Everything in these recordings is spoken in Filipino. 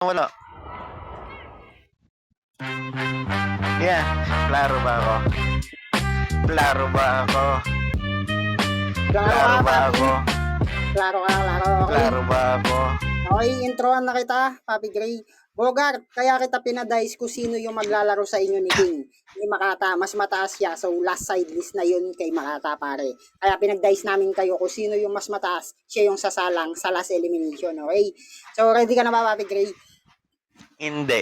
Wala. Yeah, klaro ba ako? Klaro ba ako? Klaro ba ako? Klaro ka, klaro. Okay. Klaro ba ako? Okay, introan na kita, Papi Gray. Bogart, kaya kita pinadice kung sino yung maglalaro sa inyo ni King. Ni Makata, mas mataas siya. So, last side list na yun kay Makata, pare. Kaya pinagdice namin kayo kung sino yung mas mataas. Siya yung sasalang sa last elimination, okay? So, ready ka na ba, Papi Gray? Hindi.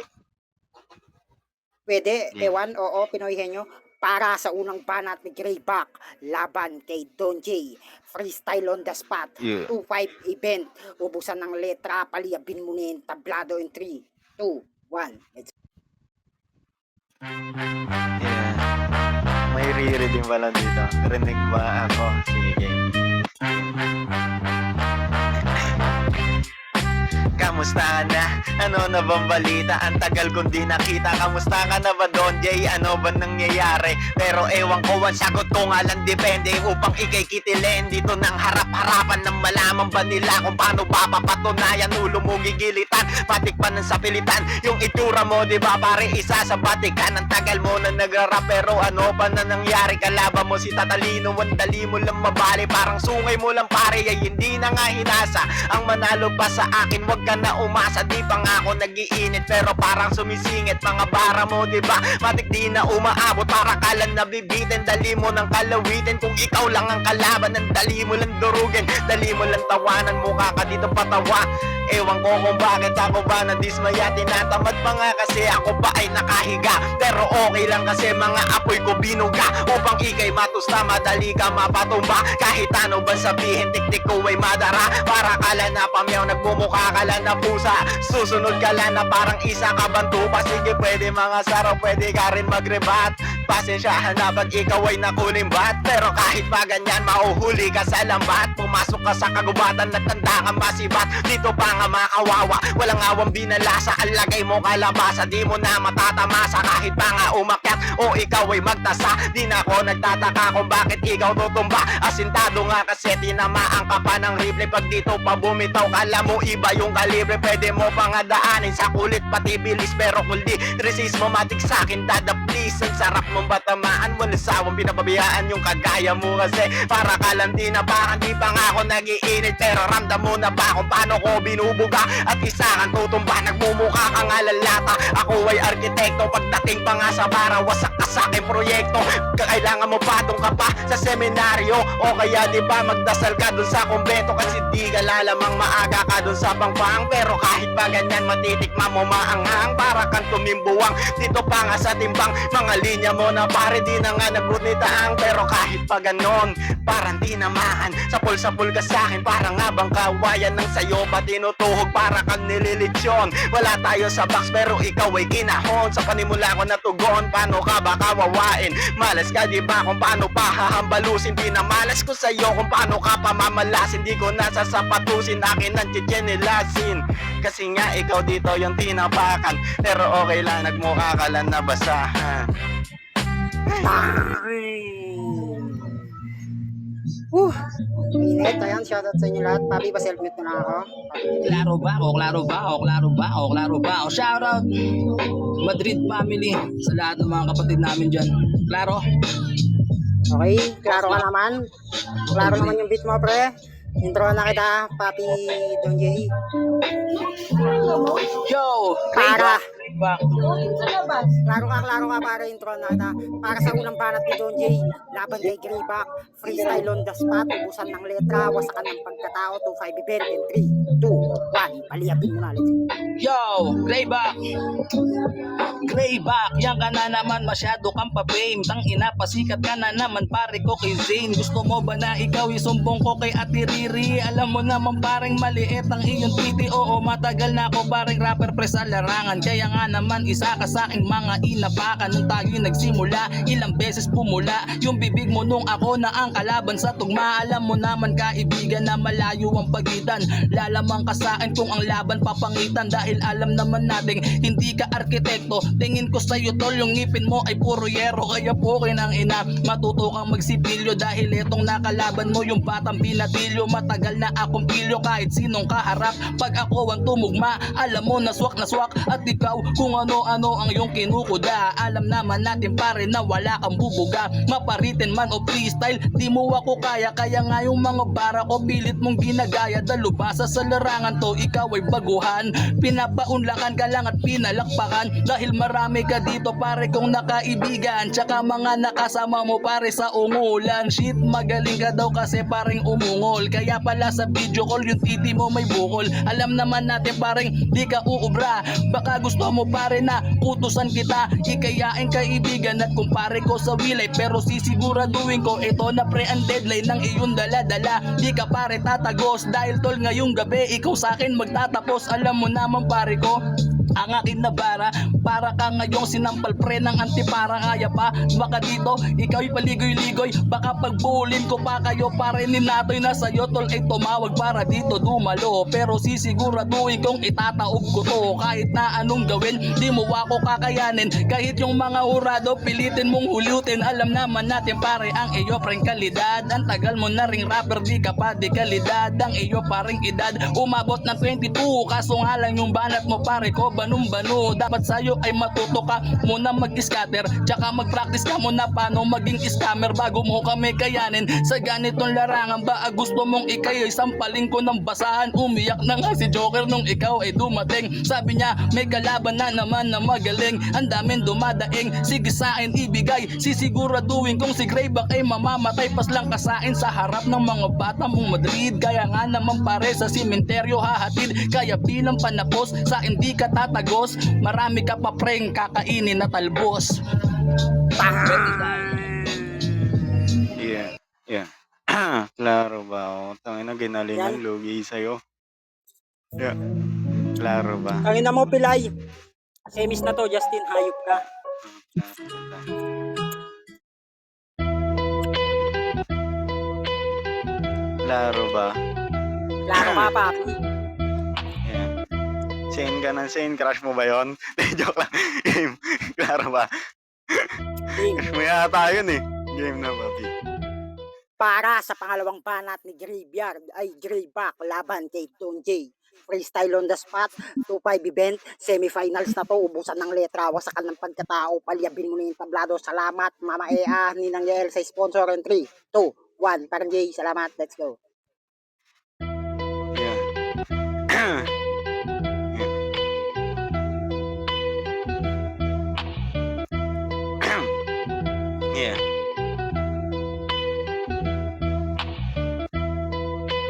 Pwede, Yeah. ewan, oo, Pinoy Henyo. Para sa unang banat ni Grayback, laban kay Don J. Freestyle on the spot, Yeah. 2-5 event. Ubusan ng letra, paliyabin mo na yung tablado in 3, 2, 1. Let's Yeah. May re-reading pala dito. Rinig ba ako? Sige. Kamusta na? Ano na bang balita? Ang tagal kong di nakita. Kamusta ka na ba, Don J? Ano ba nangyayari? Pero ewan ko, ang sagot ko nga lang depende upang ikay kitilin dito ng harap-harapan ng malaman ba nila kung paano ba papatunayan ulo mo gigilitan, patikpan ng sapilitan yung itsura mo, di ba pare? Isa sa batikan, ang tagal mo na nagrarap pero ano pa na nangyari? Kalaban mo si Tatalino, ang dali mo lang mabali, parang sungay mo lang pare, ay hindi na nga hinasa ang manalo pa sa akin. Wag ka na umasa, di pa nga ako nagiinit pero parang sumisingit mga bara mo, di ba? Matik di na umaabot, para ka lang nabibitin, dali mo ng kalawitin. Kung ikaw lang ang kalaban, ang dali mo lang durugin, dali mo lang tawanan, mukha ka dito patawa. Ewan ko kung bakit ako ba nadismaya, tinatamad pa nga kasi ako pa ay nakahiga. Pero okay lang kasi mga apoy ko binuga upang ikay matusta, madali ka mapatumba. Kahit ano ba sabihin, tiktik ko ay madara. Para ka lang na pamyaw, nagmumukha ka lang na pusa, susunod ka lang na parang isa ka bantupa. Sige pwede mga saro, pwede ka rin magrebat. Pasensyahan na pag ikaw ay nakulimbat, pero kahit pa ganyan mauhuli ka sa lambat. Pumasok ka sa kagubatan, nagtanda ka masibat. Dito pa nga makawawa, walang awang binalasa. Ang lagay mo kalabasa, di mo na matatamasa. Kahit pa nga umakyat o ikaw ay magtasa, di na ako nagtataka kung bakit ikaw tutumba. Asintado nga kasi tinamaan ka pa ng rifle. Pag dito pa bumitaw, kala mo iba yung kalibre. Pwede mo pa nga daanin sa kulit pati bilis, pero kung di resist mo matik sa'kin dada please. Ang sarap mong batamaan, walang sawang pinababayaan yung kagaya mo kasi para ka lang di na parang di pa nga ako nagiinit. Pero ramdam mo na ba kung paano ko binubuga at isa kang tutumba, nagmumukha ka nga lalata. Ako ay arkitekto, pagdating pa nga sa bara, wasak ka sa aking proyekto. Kailangan mo pa doon ka pa sa seminaryo, o kaya di ba magdasal ka dun sa kumbento, kasi di ka lalamang maaga ka dun sa pangpang. Pero kahit pa ganyan matitikma mo maanghang, para kang tumimbuwang dito pa nga sa timbang. Mga linya mo na pare di na nga nagbunitaang, pero kahit pa ganon parang di namaan. Sapul-sapul ka sa'kin, parang nga bang kawayan ng sayo pa tinutuhog, para kang nililitsyon. Wala tayo sa box pero ikaw ay ginahon. Sa panimula ko natugon, paano ka ba kawawain? Malas ka di ba kung paano pa hahambalusin? Di na malas ko sa'yo kung paano ka pamamalasin. Di ko nasasapatusin, akin ang chichinilasin. Kasi nga ikaw dito yung tinapakan, pero okay lang, nagmukha ka lang nabasahan. Init, ayan, shoutout sa inyo lahat. Papi, pa self-mute mo na ako. Klaro ba ako? Klaro ba ako? Klaro ba ako? Klaro ba ako? Shoutout Madrid family sa lahat ng mga kapatid namin dyan. Klaro? Okay, klaro ka naman. Klaro naman yung beat mo, pre. Intro na kita, Papi Don J. Yo! Para. Back. Klaro ka, para intro na kita. Para sa unang banat ni Don J, laban kay Grayback, freestyle on the spot, ubusan ng letra, wasakan ng pagkatao, 2-5 event, in 3, 2, 1, paliyapin mo na, let's go. Yo! Grayback! Grayback! Yan ka na naman, masyado kang pa-fame. Tang ina, pasikat ka na naman pare ko kay Zane. Gusto mo ba na ikaw isumbong ko kay Ate Riri? Alam mo naman parang maliit ang iyong titi. Oo, matagal na ako parang rapper pre sa larangan. Kaya nga naman isa ka sa aking mga inapakan. Nung tayo'y nagsimula, ilang beses pumula yung bibig mo nung ako na ang kalaban sa tugma. Alam mo naman kaibigan na malayo ang pagitan, lalamang ka sa akin kung ang laban papangitan. Dahil alam naman natin hindi ka arkitekto, tingin ko sa'yo tol yung ngipin mo ay puro yero. Kaya po ng ina, matuto kang magsipilyo dahil etong nakalaban mo yung batang binatilyo. Matagal na akong pilyo kahit sinong kaharap, pag ako ang tumugma alam mo na swak at ikaw kung ano-ano ang iyong kinukuda. Alam naman natin pare na wala kang bubuga, maparitin man o freestyle di mo ako kaya. Kaya nga yung mga bara ko pilit mong ginagaya. Dalubasa sa larangan to ikaw ay baguhan, pinapaunlakan ka lang at pinalakpakan. Dahil marami ka dito pare kong nakaibigan, tsaka mga nakasama mo pare sa ungulan. Shit magaling ka daw kasi pareng umungol, kaya pala sa video call yung titi mo may bukol. Alam naman natin pareng di ka uubra, baka gusto mo pare na kutusan kita, ikayain kaibigan at kumpare ko sa wilay. Pero sisiguraduhin ko ito na pre ang deadline ng iyong dala-dala. Di ka pare tatagos dahil tol ngayong gabi ikaw sa akin magtatapos. Alam mo naman pare ko ang akin na bara, para ka ngayong sinampal pre ng antipara. Kaya pa baka dito ikaw'y paligoy-ligoy, baka pagbulin ko pa kayo pare ninatoy na sa'yo tol ay tumawag para dito dumalo. Pero sisiguraduhin kong itataob ko to, kahit na anong gawin di mo ako kakayanin. Kahit yung mga urado pilitin mong hulutin, alam naman natin pare ang iyo preng kalidad. Ang tagal mo na ring rapper di ka pa di kalidad, ang iyo paring edad umabot ng 22, kaso nga lang yung banat mo pare ko banong-bano. Dapat sa'yo ay matuto ka muna mag-scatter, tsaka mag-practice ka muna paano maging scammer bago mo kami kayanin sa ganitong larangan. Ba gusto mong ikay ay sampaling ko ng basahan? Umiyak na nga si Joker nung ikaw ay dumating. Sabi niya may kalaban na naman na magaling, ang daming dumadaing, sige sa akin ibigay. Sisiguraduhin kung si Greyback ay mamamatay, pas lang ka sa akin sa harap ng mga bata mong Madrid. Kaya nga naman pare sa simenteryo hahatid, kaya bilang panapos sa hindi ka tatagos, marami ka pa preng kakainin na talbos. Yeah. Klaro ba? O, tangina ginalingan lugi sa'yo. Yeah. Klaro ba? Tangina mo pilay, semis na to Justin, hayop ka. Klaro ba? Klaro ka papi. Yeah. Sane ka ng sane, crush mo ba yun? Joke lang. Game. Klaro ba? Crush mo yata yun eh. Game na papi. Para sa pangalawang banat ni Graveyard ay Greyback laban kay Don J. Freestyle on the spot, 2-5 event, semifinals na to, ubusan ng letra, wasakan ng pagkatao, palyabin mo na yung tablado. Salamat Mama Ea, Ninang Yael sa sponsor in 3, 2, 1, parang J, salamat, let's go. Yeah. Yeah.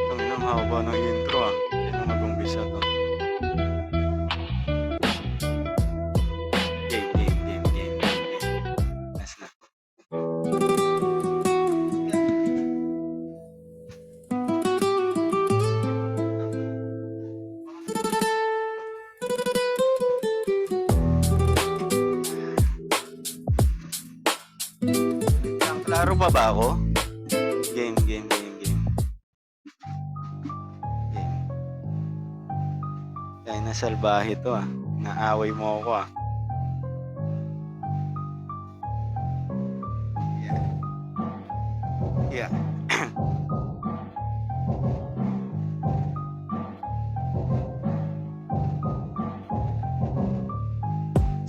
Ang haba ng intro ah. Kaya mag-umpisa to. Game. Last na. Klaro pa ba ako? Game. Kaya nasalbahe to ah. Naaway mo ako ah. Yeah.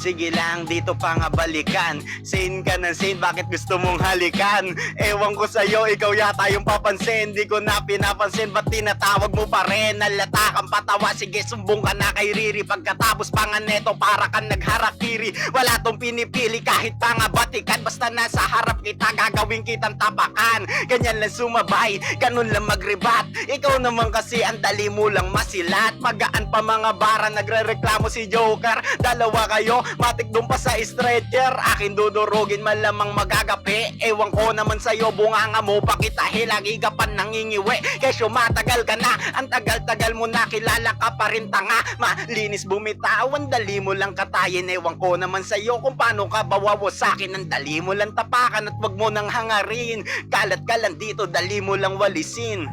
Sige lang, dito pa nga balikan. Sane ka ng sane, bakit gusto mong halikan? Ewan ko sa'yo, ikaw yata yung papansin. Di ko na pinapansin, ba't tinatawag mo pa rin? Nalata kang patawa, sige sumbong ka na kay Riri. Pagkatapos pa nga neto, para kang nagharakiri. Wala tong pinipili kahit pa nga batikan. Basta nasa harap kita, gagawin kitang tapakan. Ganyan lang sumabay, ganun lang magrebat. Ikaw naman kasi, ang dali mo lang masilat. Magaan pa mga bara, nagre-reklamo si Joker. Dalawa kayo, matik doon pa sa stretcher. Akin dudurugin malamang magagapi. Ewan ko naman sa'yo, bunganga mo pakitahe. Lagi ka pa nangingiwi, kesyo matagal ka na. Ang tagal-tagal mo na, kilala ka pa rin tanga. Malinis bumitawan, dali mo lang katayin. Ewan ko naman sa'yo kung paano ka bawawo sa'kin. Ang dali mo lang tapakan at wag mo nang hangarin. Kalat ka lang dito, dali mo lang walisin.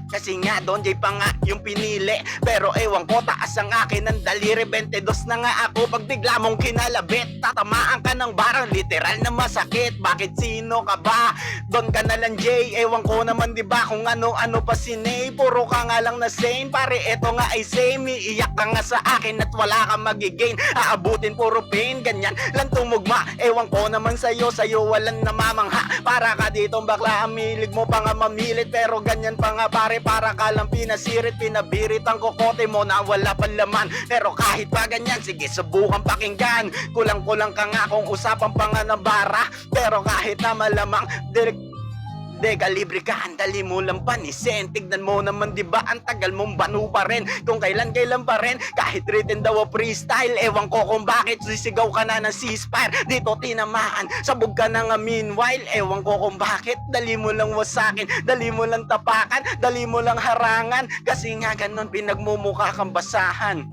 Kasi nga Don Jay pa nga yung pinili. Pero ewan ko, taas ang akin ng daliri. 22 na nga ako pag bigla mong kinalabit. Tatamaan ka ng barang, literal na masakit. Bakit sino ka ba? Don ka na lang Jay. Ewan ko naman diba kung ano-ano pa si Ney. Puro ka nga lang na sane. Pare eto nga ay same. Iiyak ka nga sa akin at wala ka magigain. Aabutin puro pain, ganyan lang tumugma. Ewan ko naman sa'yo walang namamangha. Para ka ditong bakla, amilig mo pa nga mamilit. Pero ganyan pa nga pare, para ka lang pinasirit, pinabirit ang kokote mo na wala pang laman. Pero kahit pa ganyan, sige subukan pakinggan. Kulang-kulang ka nga kung usapan pa nga ng bara. Pero kahit na malamang Deka, libre ka, ang dali mo lang panisin. Tignan mo naman diba, ang tagal mong banu pa rin. Kung kailan pa rin, kahit written daw o freestyle. Ewan ko kung bakit sisigaw ka na ng ceasefire. Dito tinamaan, sabog ka na nga meanwhile. Ewan ko kung bakit, dali mo lang wasakin. Dali mo lang tapakan, dali mo lang harangan. Kasi nga ganon pinagmumukha kang basahan.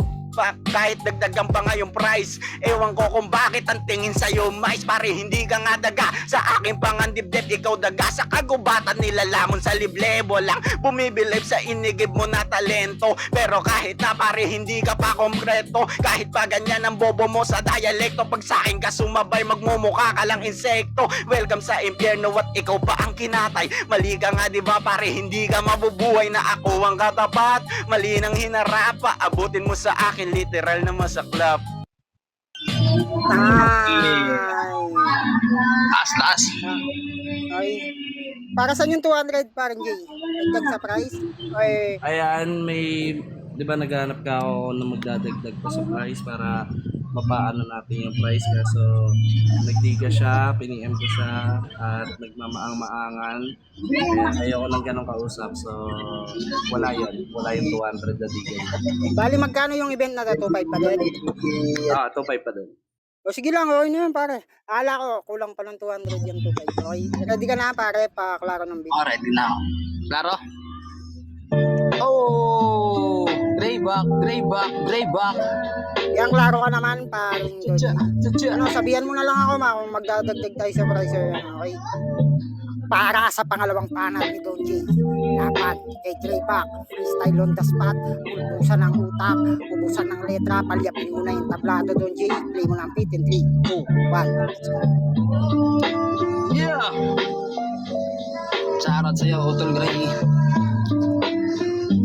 Kahit dagdagan pa nga yung price. Ewan ko kung bakit ang tingin sa'yo mais. Pare hindi ka nga daga, sa aking pangandibdib ikaw daga. Sa kagubatan nila lamon sa liblebo lang. Bumibilib sa inigib mo na talento. Pero kahit na pare hindi ka pa kompleto. Kahit pa ganyan ang bobo mo sa dialekto. Pag sa'kin ka sumabay magmumukha ka lang insekto. Welcome sa impyerno at ikaw pa ang kinatay. Mali ka nga diba pare, hindi ka mabubuhay na ako ang katapat. Mali nang hinarap, paabutin mo sa akin literal na masaklap. Taas. Ay. Para saan yung 200 parang Jay? Dagdag sa price? Ay, Ayan, may, di ba naghanap ka ako na magdadagdag pa sa price para mapaano natin yung price. Kaso nagdiga siya, piniem ko siya at nagmamaang-maangan. Kaya ayoko ng ganong kausap. So wala yun. Wala yung 200 na diga. bali magkano yung event na 2.5 pa din? 2.5 pa din. O sige lang, okay na yun pare. Ala ko, kulang pa ng 200 yung 2.5. Okay, ready ka na pare, paklaro ng video. Ready na ako. Klaro? Oh! Grayback. Yang klaro ka naman paring Don. Ano, sabihan mo na lang ako kung magdadagdag tayo sa price okay? Para sa pangalawang panel ni Don Jay, dapat kay Grayback, freestyle on the spot, ubusan ng utak, ubusan ng letra, palyapin mo na yung tablado Don Jay, play mo ng beat in 3, 2, 1, let's go. Yeah! Shoutout sa'yo, Utol Gray.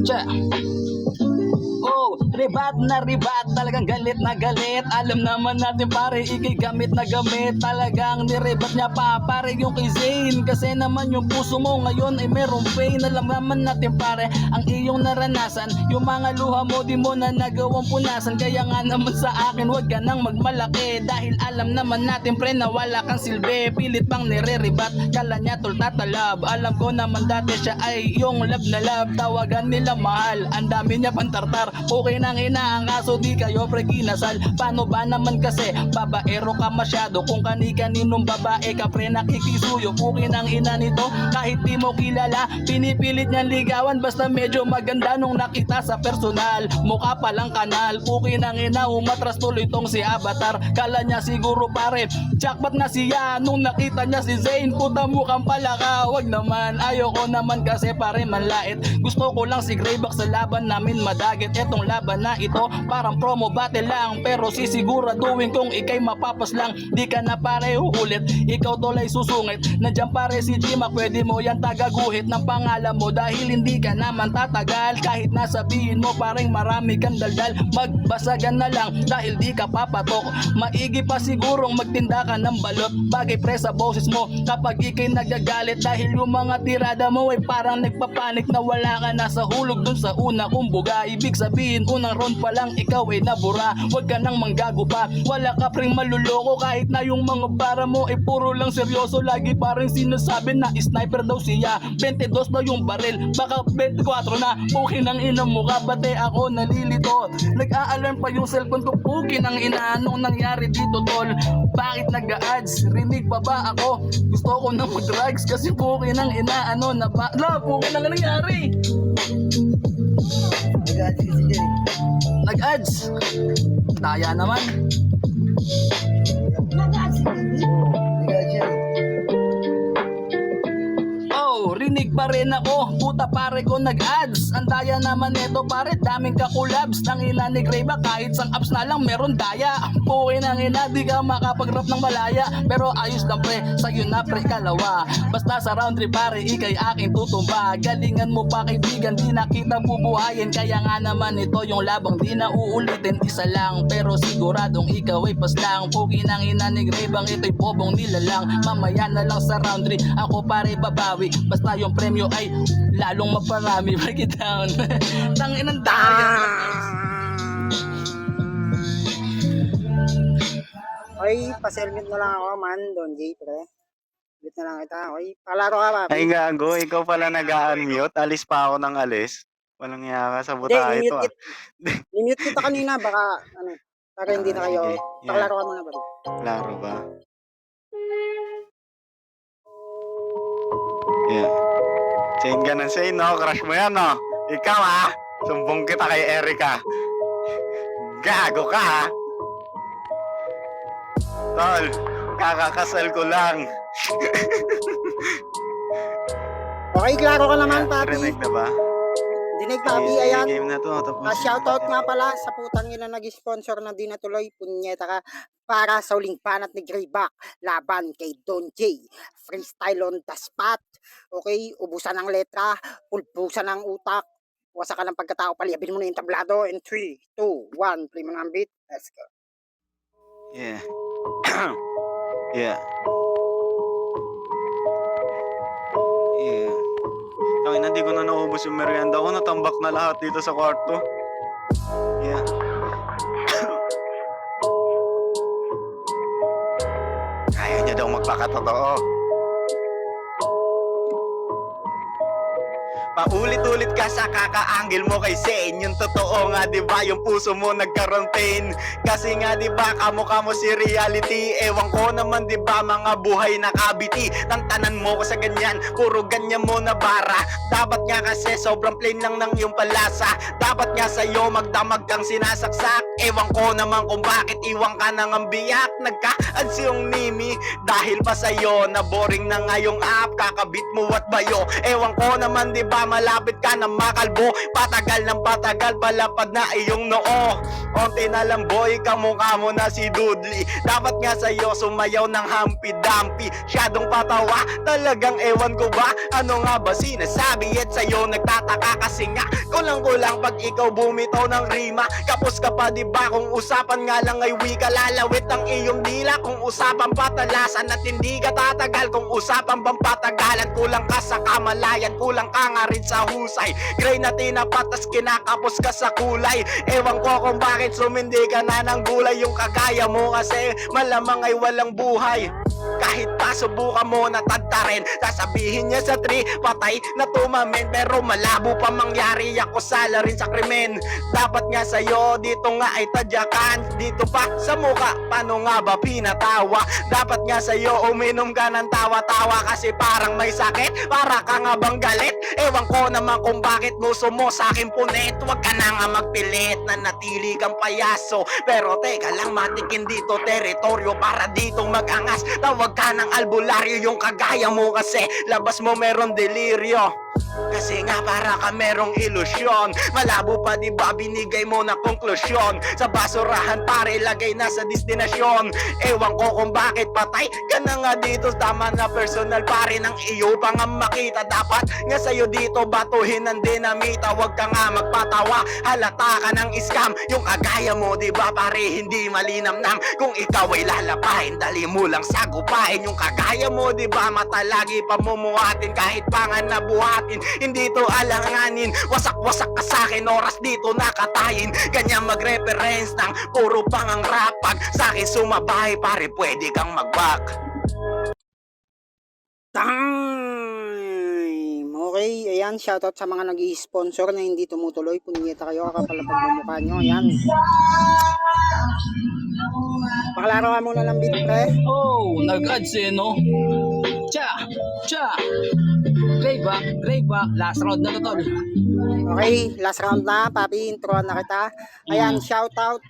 Che! Oh, ribat na ribat, talagang galit na galit. Alam naman natin pare, ikay gamit na gamit. Talagang nirebat niya pa pare yung kay Zane. Kasi naman yung puso mo ngayon ay merong pain. Alam naman natin pare, ang iyong naranasan. Yung mga luha mo di mo na nagawang punasan. Kaya nga naman sa akin, wag ka nang magmalaki. Dahil alam naman natin pre na wala kang silbi. Pilit pang nire-ribat, kala niya tol tatalab. Alam ko naman dati siya ay yung love na love. Tawagan nila mahal, ang dami niya pantartar. Okay nang ina ang kaso di kayo pre kinasal. Paano ba naman kasi babaero ka masyado. Kung kani-kaninong babae ka pre nakikisuyo. Okay nang ina nito kahit di mo kilala. Pinipilit niyang ligawan basta medyo maganda nung nakita sa personal. Mukha palang kanal. Okay nang ina umatras tuloy tong si Avatar. Kala niya siguro pare jackpot na siya nung nakita niya si Zane. Puta mukhang palaka. Wag naman ayoko naman kasi pare manlait. Gusto ko lang si Grayback sa laban namin madagit. Etong laban na ito parang promo battle lang. Pero sisiguraduhin kung ikay mapapas lang. Di ka na pare uulit, ikaw tolay susungit. Nandiyan pare si Jima, pwede mo yan tagaguhit ng pangalan mo. Dahil hindi ka naman tatagal. Kahit nasabihin mo parang marami kang daldal. Magbasagan na lang dahil di ka papatok. Maigi pa sigurong magtinda ka ng balot. Bagay pre sa boses mo kapag ikay nagagalit. Dahil yung mga tirada mo ay parang nagpapanik na wala ka na sa hulog dun sa una. Kumbaga ibig sabihin unang Hanggang ron pa lang ikaw ay nabura. Huwag ka nang manggago pa, wala ka pring maluloko. Kahit na yung mga bara mo ay puro lang seryoso. Lagi pa rin sinasabi na sniper daw siya. 22 daw yung baril, baka 24 na. Pukin ang ina mo ka, bate ako nalilito. Nag-a-alarm pa yung cellphone ko, pukin ang ina. Anong nangyari dito tol? Bakit nag-a-ads? Rinig pa ba ako? Gusto ko na mag-drugs kasi pukin ang ina. Ano na ba? La, pukin ang nangyari. Nag-ads. Daya naman. Oh, rinig pa rin ako. Puta pare ko nag-ads. Ang daya naman neto pare, daming ka-collabs. Nang ina ni Grey ba kahit sang apps na lang meron daya. Pukin ang ina, di ka makapag-rap ng malaya. Pero ayos lang pre, sa'yo na pre kalawa. Basta sa round 3 pare, ikay aking tutumba. Galingan mo pa kaibigan, di na kita bubuhayin. Kaya nga naman ito yung labang di na uulitin. Isa lang, pero siguradong ikaw ay paslang. Pukin ang ina ni Grey bang ito'y bobong nilalang. Mamaya na lang sa round 3, ako pare babawi. Basta yung premyo ay lalong maparami. Break it down. Tangin ang daya. Okay, pa-selmit na lang ako man, Don J, pre. Selmit na lang kita, okay? Palaro ka, papi. Ay gago, ikaw pala nag-unmute. Alis pa ako ng alis. Walang yaka sa Hindi, buta ito ah. i-mute kita kanina, baka, para hindi na kayo. Okay, yeah. Pakalaro ka muna, papi. Klaro ba? Yeah. Chain ka ng chain, no? Crush mo yan, no? Ikaw, ah. Sumbong kita kay Erica. Gago ka, ha? Tol, kakakasal ko lang. Okay, klaro ka naman, papi. Rinig na ba? Dinig, papi, Sige, ayan. game na to. Tapos. Shoutout nga pala sa putang ina nag-sponsor na di natuloy. Punyeta ka para sa uling panat ni Greyback laban kay Don J. Freestyle on the spot. Okay, ubusan ng letra, pulpusan ng utak, wasakan ng pagkatao, paliyabin mo na yung tablado. And 3, 2, 1, play mo na ang beat. Let's go. Yeah. Yeah. Yeah. Tangin na, di ko na naubos yung merienda ko. Natambak na lahat dito sa kwarto. Yeah. Kaya niya daw magpakatotoo. Paulit-ulit ka sa kaka-angle mo kay Zane. Yung totoo nga diba, yung puso mo nagkaroon pain. Kasi nga diba, kamukha mo si reality. Ewan ko naman diba, mga buhay na kabiti. Tantanan mo ko sa ganyan, puro ganyan mo na bara. Dapat nga kasi sobrang plain lang ng iyong palasa. Dapat nga sa'yo magdamag kang sinasaksak. Ewan ko naman kung bakit iwan ka nang ambiyak. Nagka-ads yung nimi dahil pa sa'yo na boring na nga yung app. Kakabit mo at bayo. Ewan ko naman diba, malapit ka na makalbo. Patagal ng patagal, palapad na iyong noo. Onti na lang boy, kamukha mo na si Dudley. Dapat nga sa'yo sumayaw ng hampi-dampi. Syadong patawa, talagang ewan ko ba ano nga ba sinasabi. At sa'yo nagtataka kasi nga kulang-kulang pag ikaw bumitaw ng rima. Kapos ka pa diba, kung usapan nga lang ay wika. Lalawit ang iyong dila kung usapan patalasan. At hindi ka tatagal kung usapan bang patagalan. Kulang ka sa kamalayan, kulang ka nga rin sa husay. Gray na tinapatas, kinakapos ka sa kulay. Ewan ko kung bakit sumindi ka na ng gulay. Yung kagaya mo kasi malamang ay walang buhay. Kahit pa subukan mo na tadtarin, sasabihin niya sa 3, patay na tumamin. Pero malabo pa mangyari, ako sala rin sa krimen. Dapat nga sa'yo dito nga ay tadyakan. Dito pa sa muka, paano nga ba pinatawa? Dapat nga sa'yo uminom ka ng tawa-tawa. Kasi parang may sakit, para ka nga bang galit. Ewan ko naman kung bakit gusto mo sa'kin punit. Huwag ka na nga magpilit na natili kang payaso. Pero teka lang, matikin dito teritoryo para dito mag-angas. Tawag ka ng albularyo, yung kagaya mo kasi labas mo meron deliryo. Kasi nga para ka merong ilusyon. Malabo pa diba, binigay mo na konklusyon. Sa basurahan pare, lagay na sa destinasyon. Ewan ko kung bakit patay ka na nga dito. Tama na personal pare, ng iyo pa nga makita. Dapat nga sa'yo dito batuhin ng dinamita. Huwag ka nga magpatawa, halata ka ng scam. Yung kagaya mo diba pare, hindi malinamnam. Kung ikaw ay lalapahin, dali mo lang sagupahin. Yung kagaya mo diba, mata lagi pamumuhatin. Kahit pa nga nabuhat akin. Hindi to alanganin, wasak-wasak ka sa'kin, oras dito nakatayin. Ganyan mag-reference ng puro pangang rapag. Sa'kin sumabay pare, pwede kang mag-back. Time! Okay, ayan, shoutout sa mga nag-i-sponsor na hindi tumutuloy. Punyeta kayo, kakapalapag ng mukha nyo. Ayan. Pakalaro ka muna ng beat, pre. Oh, nag-ads eh, no? Cha! Grayback, last round na to, tol. Okay, last round na, papi, introan na kita. Ayan, shoutout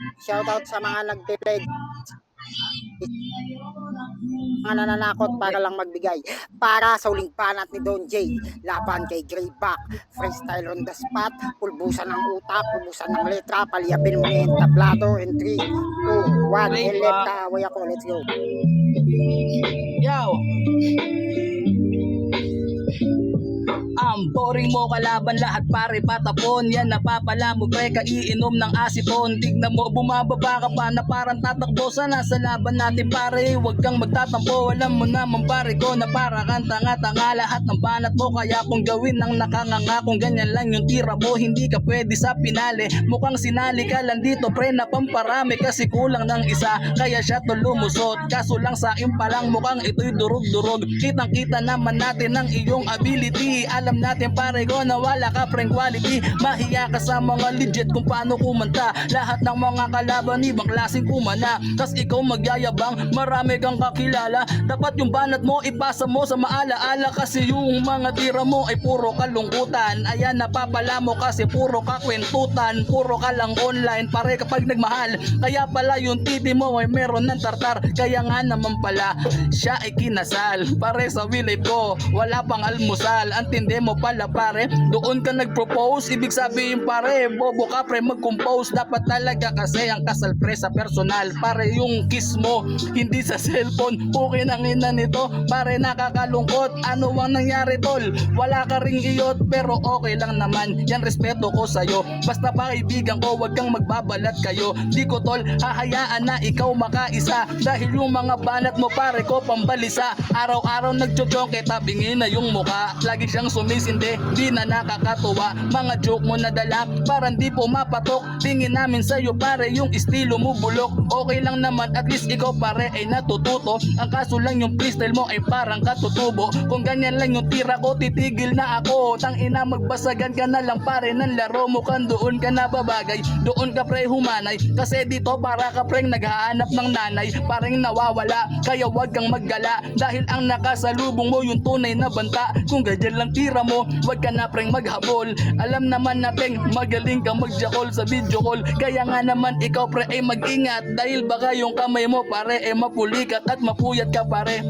sa mga nagpe-pledge. Mga nananakot para lang magbigay. Para sa uling banat ni Don J. Laban kay Grayback. Freestyle on the spot. Pulbusan ng utak, pulbusan ng letra. Palyapin mo na yung tablado. In 3, 2, 1. Elep ka, away ako. Let's go. Yo! Ang boring mo kalaban lahat pare patapon. Yan napapala mo pre kaiinom ng asipon. Tignan mo bumababa ka pa na parang tatakbo. Sana sa laban natin pare, huwag kang magtatampo. Alam mo naman pare ko na para kang tanga-tanga. Lahat ng banat mo kaya kung gawin ng nakanganga. Kung ganyan lang yung tira mo, hindi ka pwede sa pinale. Mukhang sinali ka lang dito pre na pamparami. Kasi kulang ng isa, kaya siya to lumusot. Kaso lang sa pa lang mukhang ito'y durog-durog. Kitang kita naman natin ang iyong ability. Alam natin pare ko na wala ka preng quality. Mahiya ka sa mga legit kung paano kumanta. Lahat ng mga kalaban ibang klaseng kumana. Tas ikaw magyayabang, marami kang kakilala. Dapat yung banat mo ipasa mo sa maalaala. Kasi yung mga tira mo ay puro kalungkutan. Ayan napapala mo kasi puro kakwentutan. Puro ka lang online pare kapag nagmahal. Kaya pala yung titi mo ay meron ng tartar. Kaya nga naman pala siya ay kinasal. Pare sa wilay ko wala pang almusal. Antindi mo pala pare, doon ka nag-propose. Ibig sabihin pare, bobo ka pre mag-compose. Dapat talaga kasi ang kasal pre sa personal. Pare yung kiss mo, hindi sa cellphone. Okay nang ina nito, pare nakakalungkot. Ano ang nangyari tol? Wala ka ring iyot, pero okay lang naman. Yan respeto ko sa'yo. Basta pa kaibigan ko, wag kang magbabalat kayo. Di ko tol, hahayaan na ikaw makaisa. Dahil yung mga banat mo pare ko pambalisa. Araw-araw nagchochonke, tabingin na yung muka. Lagi siyang sumisindi, di na nakakatuwa. Mga joke mo na dala, parang di pumapatok. Tingin namin sa'yo pare, yung estilo mo bulok. Okay lang naman, at least ikaw pare ay natututo. Ang kaso lang yung freestyle mo ay parang katutubo. Kung ganyan lang yung tira ko, titigil na ako. Tangina magbasagan ka na lang pare ng laro mo. Kan doon ka na babagay, doon ka pre humanay. Kasi dito para ka pre naghahanap ng nanay. Parang nawawala, kaya wag kang maggala. Dahil ang nakasalubong mo yung tunay na banta. Kung ganyan lang tira mo, wag ka na preng maghabol. Alam naman natin magaling kang magjakol sa video call. Kaya nga naman ikaw pre ay mag-ingat. Dahil baka yung kamay mo pare ay mapulikat at mapuyat ka pare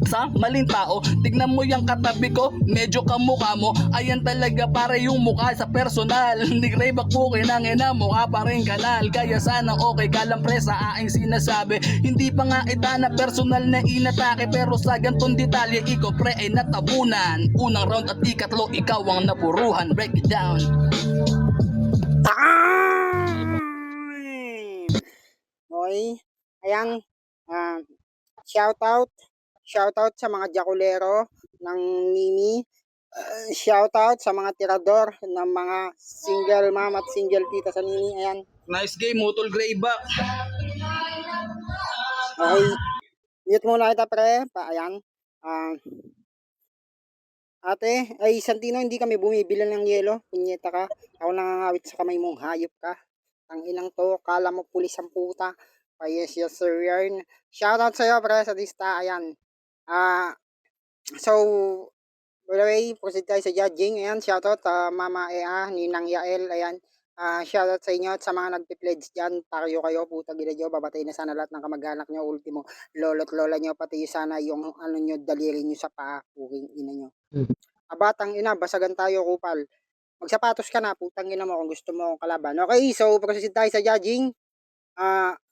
sa maling tao. Tignan mo yung katabi ko, medyo kamukha mo. Ayan talaga pare yung mukha sa personal. Hindi Grayback po kinangina mukha pa rin kanal. Kaya sana okay ka lang pre sa aking sinasabi. Hindi pa nga ita na personal na inatake. Pero sa gantong detalye ikaw pre ay natabunan. Unang round at ikatlo ikaw ang napuruhan. Break it down. Time! Okay, ayan, shoutout sa mga jakulero ng Mimi. Shoutout sa mga tirador ng mga single mom at single tita sa Nini. Ayan. Nice game mo tol Grayback. Okay. Mute muna kita pre. Ayan. Ate, ay Santino, hindi kami bumibili ng yelo. Punyeta ka. Ako nangangawit sa kamay mong hayop ka. Ang inang to, kala mo pulis ang puta. Yes, sir, yarn. Shoutout sa'yo pre sa lista. Ayan. So, by the way, proceed tayo sa judging. Ayan, shoutout sa Mama Ea, Ninang Yael. Ayan. Shoutout sa inyo at sa mga nagpi-pledge dyan. Pareho kayo, puta gila nyo. Babatay na sana lahat ng kamag-anak nyo. Ultimo, lolo't lola nyo. Pati sana yung ano nyo, daliri nyo sa paa. Puking ina nyo. Abatang ina, basagan tayo kupal. Magsapatos ka na, putang ina mo kung gusto mo akong kalaban. Okay, so proceed tayo sa judging.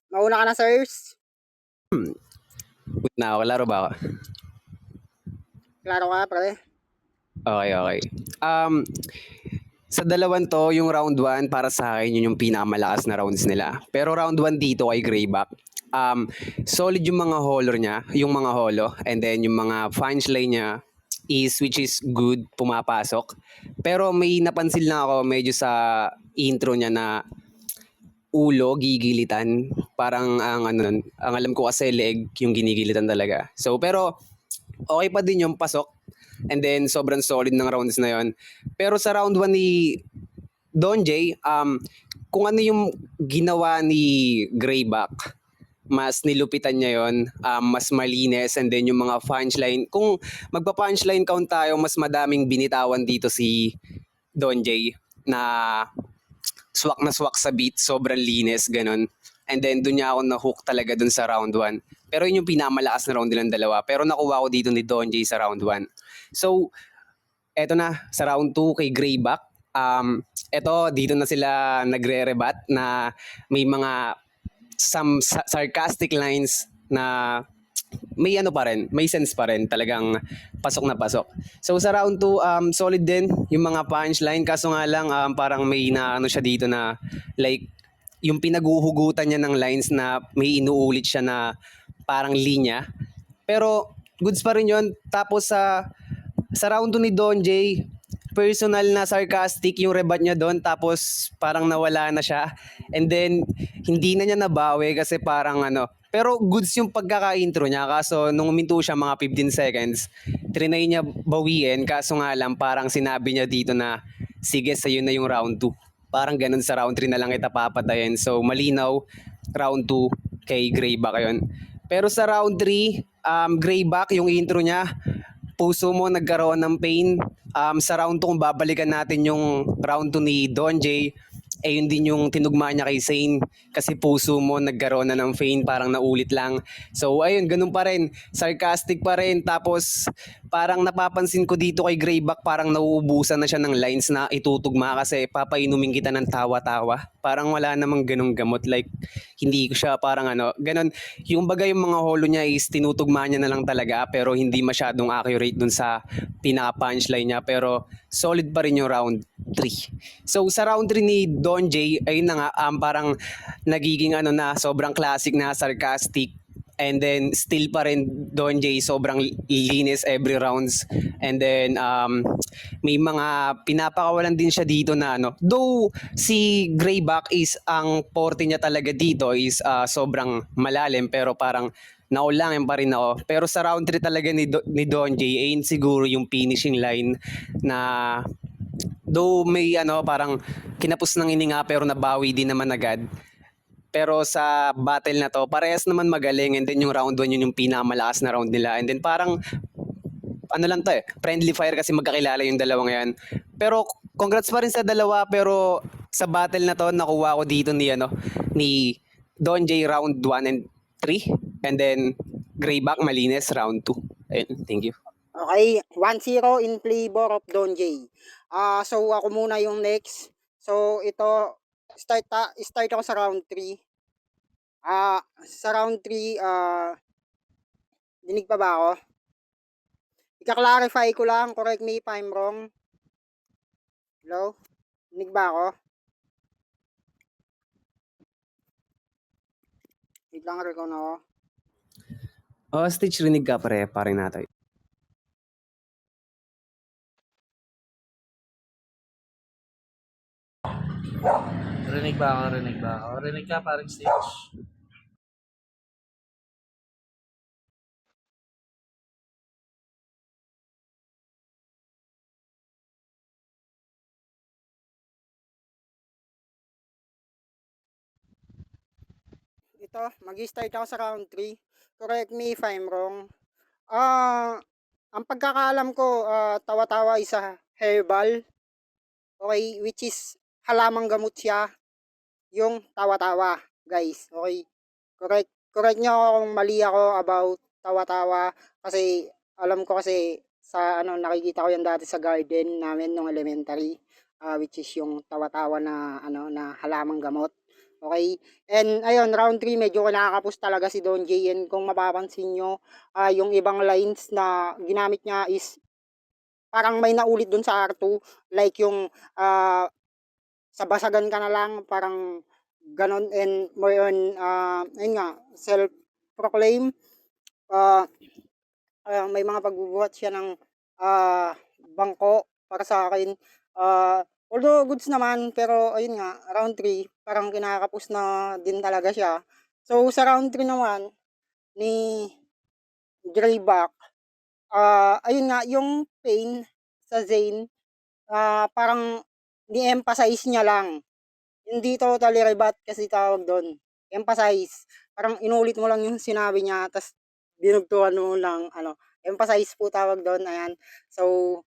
Mauna ka na, sirs. Na ako, laro ba ako? Klaro ka, pre. Okay. Sa dalawan to, yung round 1 para sa akin, yun yung pinakamalakas na rounds nila. Pero round 1 dito kay Grayback, solid yung mga holo niya, yung mga holo, and then yung mga punchline niya, which is good, pumapasok. Pero may napansin lang ako medyo sa intro niya na ulo, gigilitan. Parang ang ano nun, ang alam ko kasi leg yung ginigilitan talaga. So pero okay pa din yung pasok. And then sobrang solid ng rounds na yon. Pero sa round 1 ni Don J, kung ano yung ginawa ni Greyback, mas nilupitan niya yon, mas malinis, and then yung mga punchline, kung magpa-punchline count tayo, mas madaming binitawan dito si Don J na swak na swak sa beat, sobrang linis, ganun. And then doon niya ako na-hook talaga dun sa round 1. Pero yun yung pinamalakas na round nilang dalawa. Pero nakuha ko dito ni Don J sa round 1. So, eto na, sa round 2 kay Greyback. Eto, dito na sila nagre-rebat na may mga some sarcastic lines na may ano pa rin, may sense pa rin, talagang pasok na pasok. So sa round 2, solid din yung mga punchline, kaso nga lang parang may na ano siya dito na like yung pinaguhugutan niya ng lines na may inuulit siya na parang linya. Pero goods pa rin yun. Tapos sa round 2 ni Don J, personal na sarcastic yung rebat niya doon, tapos parang nawala na siya. And then hindi na niya nabawi kasi parang ano, pero goods yung pagkaka-intro niya, kaso nung uminto siya mga 15 seconds, trinay niya bawiin, kaso nga lang parang sinabi niya dito na sige, sa'yo na yung round 2. Parang ganun, sa round 3 na lang kita papatayin. So malinaw, round 2 kay Greyback yun. Pero sa round 3, Greyback, yung intro niya, puso mo nagkaroon ng pain. Sa round 2, kung babalikan natin yung round 2 ni Don J, yun din yung tinugma niya kay Zane, kasi puso mo nagkaroon na ng pain, parang naulit lang. So ayun, ganun pa rin, sarcastic pa rin. Tapos parang napapansin ko dito kay Greyback, parang nauubusan na siya ng lines na itutugma kasi papainumin kita ng tawa-tawa. Parang wala namang ganung gamot, like hindi ko siya parang ano, ganun. Yung bagay yung mga holo niya is tinutugma niya na lang talaga, pero hindi masyadong accurate dun sa pinaka-punchline niya. Pero solid pa rin yung round 3. So sa round 3 ni Don J, ayun na nga, parang nagiging ano na, sobrang classic na sarcastic. And then still pa rin Don J, sobrang linis every rounds. And then may mga pinapakawalan din siya dito na ano. Though si Greyback is ang forte niya talaga dito is sobrang malalim, pero parang naulangin pa rin ako. Pero sa round 3 talaga ni Don J, ayun siguro yung finishing line na though may ano, parang kinapos ng ininga pero nabawi din naman agad. Pero sa battle na to, parehas naman magaling, and then yung round 1 yun yung pinakamalakas na round nila. And then parang ano lang to friendly fire kasi magkakilala yung dalawang yan. Pero congrats pa rin sa dalawa, pero sa battle na to nakuha ko dito ni Don J round 1 and 3, and then Greyback malinis round 2. Ayun, thank you. Okay, 1-0 in favor of Don J. So ako muna yung next. So ito, start ako sa round 3. Sa round 3, dinig pa ba ako? Ika-clarify ko lang, correct me if I'm wrong. Hello? Dinig ba ako? Wait lang, recon ako. Stitch, rinig ka pare natin. Rinig ba ako? Rinig ba ako? Rinig ka, parang Stitch. Ito, mag-start ako sa round 3. Correct me if I'm wrong. Ang pagkakaalam ko, tawa-tawa isa herbal. Okay, which is halamang gamot siya. Yung tawa-tawa, guys. Okay. Correct nyo ako kung mali ako about tawa-tawa, kasi alam ko kasi sa ano, nakikita ko yan dati sa garden namin nung elementary, which is yung tawa-tawa na ano, na halamang gamot. Okay? And ayun, round 3 medyo nakakapos talaga si Don J. And kung mapapansin nyo, yung ibang lines na ginamit niya is parang may naulit dun sa R2, like yung sa basagan ka na lang, parang ganon. And more on ayun nga, self proclaim, may mga pagbubuhat siya ng bangko para sa akin. Although goods naman, pero ayun nga, round 3 parang kinakapos na din talaga siya. So sa round 3 naman ni Greyback, ayun nga yung pain sa Zayn, parang ni-emphasize niya lang. Hindi totally rebat kasi tawag dun, emphasize. Parang inulit mo lang yung sinabi niya ta's dinugtungan mo lang ano, emphasize po tawag dun, ayan. So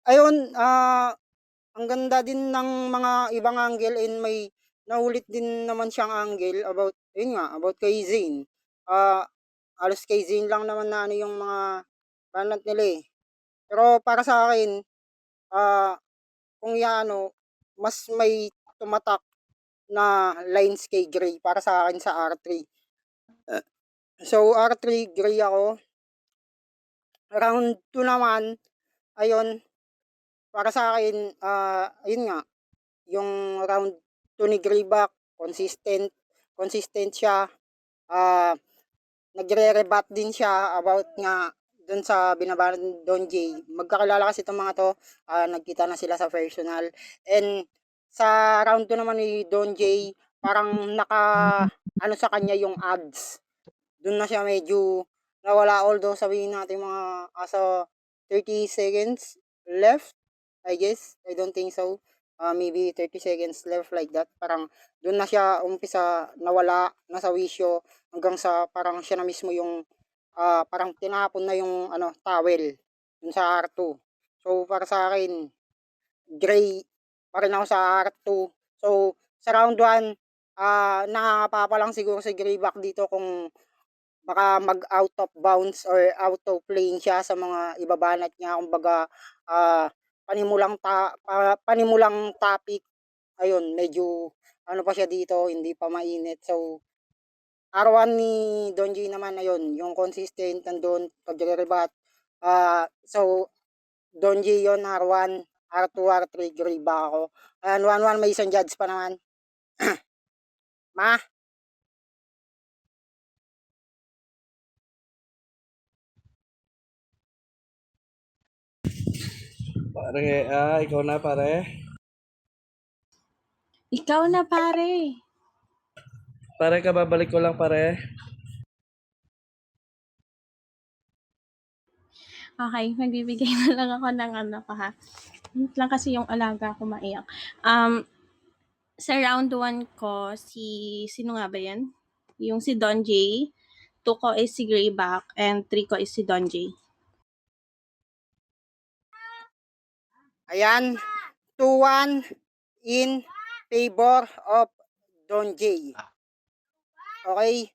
ayun, ang ganda din ng mga ibang angle and may naulit din naman siyang angle about yun nga, about kay Zayn. Ah, Halos kay Zayn lang naman na ano yung mga banat nila, eh. Pero para sa akin, ah, kung iano, mas may tumatak na lines kay Gray para sa akin sa R3. So R3 Gray ako. Round 2 naman, ayun, para sa akin, ayun nga, yung round 2 ni Grayback, consistent siya. Ah, Nagre-rebat din siya about nga dun sa binabanat ni Don J. Magkakilala kasi itong mga to, nagkita na sila sa personal. And sa round 2 naman ni Don J, parang ano sa kanya yung ads. Dun na siya medyo nawala, although sabihin natin mga asa 30 seconds left, I guess. I don't think so. Maybe 30 seconds left like that. Parang dun na siya umpisa nawala, nasa wisyo hanggang sa parang siya na mismo yung parang tinapon na yung ano towel dun sa R2. So para sa akin, Gray pa rin ako sa R2. So sa round 1, nangangapa pa lang siguro si Grayback dito kung baka mag-out of bounds or out of lane siya sa mga ibabanat niya. Kumbaga, panimulang topic. Ayun, medyo ano pa siya dito, hindi pa mainit. So, R1 ni Don G naman, ayun, yung consistent nandun, pagre-rebat. So, Don G yun, R1, R2, R3, gray ba ako. And 1-1 may isang judge pa naman. Ma, Pare, ikaw na pare. Ikaw na pare. Pare, kababalik ko lang pare. Okay, magbibigay na lang ako ng ano ko ha. Wait lang kasi yung alaga ko maiyak. Sa round 1 ko, sino nga ba yan? Yung si Don J. 2 ko is si Grayback and 3 ko is si Don J. ayan, 2-1 in favor of Don J. Okay?